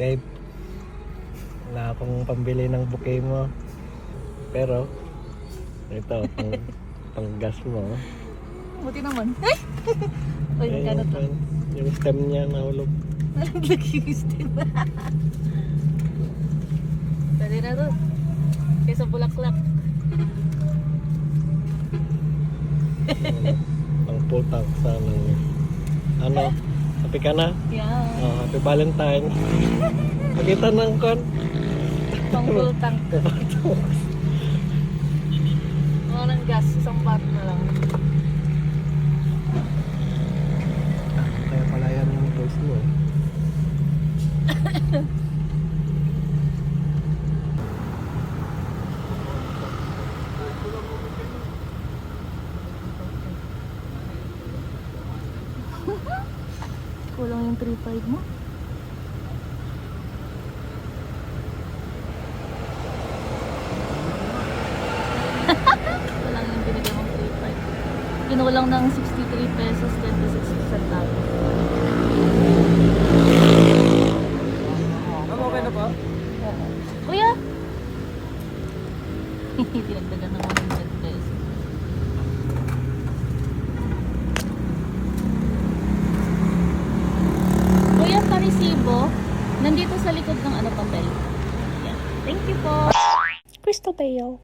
Babe, wala akong pambili ng bouquet mo. Pero, ito, pang gas mo. Buti naman. Ay! Uy, magkano to? Yung stem niya nahulog. Nalaglag yung stem. Pwede na to. Kaysa bulaklak. Pang full tank sana. Ano? Happy ka na? Yeah. Oh, happy Valentine. Pakita ng kon. Pang full tank. Mga ng gas, isang bar na lang. Kaya pala yan yung voice mo. Kulang yung 3.5 mo. Kulang yung binigay mong 3.5. Kinulang ng 63 pesos 26 centavos. Okay na pa? Kuya! Dinagdagan ng 100 pesos. Kuya, pa-resibo. Nandito sa likod ng papel. Yan. Thank you po. Crystal Bale.